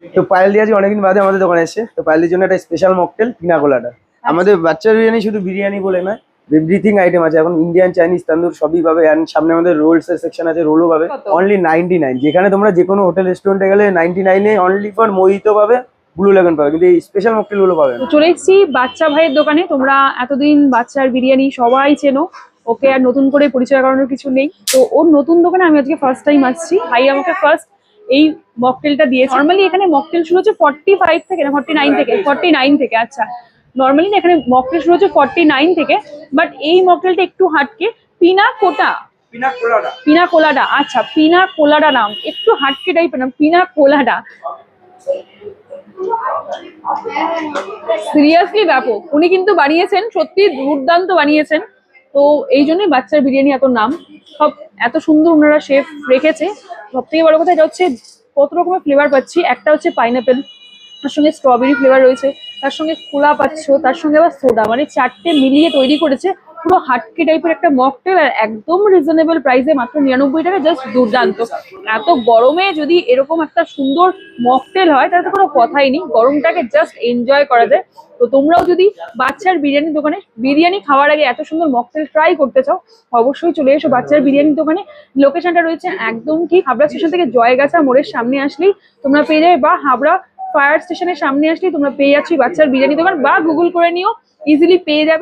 তো পায়েল দিয়ে আজ অনেকদিন বাদে আমাদের দোকানে এসেছে, তো পায়েলের জন্য একটা স্পেশাল মকটেল পিনা কোলাডা। আমাদের বাচ্চার বিরিয়ানি শুধু বিরিয়ানি বলে নয়, এভরিথিং আইটেম আছে এখন, ইন্ডিয়ান চাইনিজ তান্দুর সবই পাবে। অ্যান্ড সামনে আমাদের রোলস এর সেকশন আছে, রোলও পাবে অনলি 99। যেখানে তোমরা যে কোনো হোটেল রেস্টুরেন্টে গেলে 99-এ অনলি ফর মোহিতো পাবে, ব্লু লেগন পাবে, কিন্তু এই স্পেশাল মকটেল গুলো পাবে না। চলে এসেছি বাচ্চা ভাইয়ের দোকানে। তোমরা এতদিন বাচ্চার বিরিয়ানি সবাই চেনো, ওকে আর নতুন করে পরিচয় করানোর কিছু নেই। তো ওর নতুন দোকানে আমি আজকে ফার্স্ট টাইম আসছি। ভাই আমাকে ফার্স্ট এই মকটেলটা দিয়েছে। নর্মালি এখানে মকটেল শুরু হচ্ছে 45 থেকে না 49 থেকে। আচ্ছা, নর্মালি না এখানে মকটেল শুরু হচ্ছে 49 থেকে, বাট এই মকটেলটা একটু হাটকে পিনা কোলাডা। আচ্ছা, পিনা কোলাডা নাম, একটু হাটকে টাইপের নাম, পিনা কোলাডা। সিরিয়াসলি ব্যাপক, উনি কিন্তু বানিয়েছেন, সত্যি দুর্দান্ত বানিয়েছেন। তো এই জন্যই বাচ্চার বিরিয়ানি এত নাম, সব এত সুন্দর ওনারা শেফ রেখেছে। সব থেকে বড় কথা এটা হচ্ছে কত রকমের ফ্লেভার পাচ্ছি। একটা হচ্ছে পাইনাপেল, তার সঙ্গে স্ট্রবেরি ফ্লেভার রয়েছে, তার সঙ্গে কোলা পাচ্ছ, তার সঙ্গে আবার সোডা, মানে চারটে মিলিয়ে তৈরি করেছে পুরো হাটকে টাইপের একটা মকটেল। আর একদম রিজনেবল প্রাইসে, মাত্র 99 টাকা, জাস্ট দুর্দান্ত। এত গরমে যদি এরকম একটা সুন্দর মকটেল হয় তাহলে তো কোনো কথাই নেই, গরমটাকে জাস্ট এনজয় করা যায়। তো তোমরাও যদি বাচ্চার বিরিয়ানির দোকানে বিরিয়ানি খাওয়ার আগে এত সুন্দর মকটেল ট্রাই করতে চাও, অবশ্যই চলে এসো বাচ্চার বিরিয়ানির দোকানে। লোকেশনটা রয়েছে একদম ঠিক হাবড়া স্টেশন থেকে জয়গাছা মোড়ের সামনে আসলেই তোমরা পেয়ে যাবে, বা হাবড়া ফায়ার স্টেশনের সামনে আসলেই তোমরা পেয়ে যাচ্ছি বাচ্চার বিরিয়ানি দোকান, বা গুগল করে নিও, ইজিলি পেয়ে যাবে।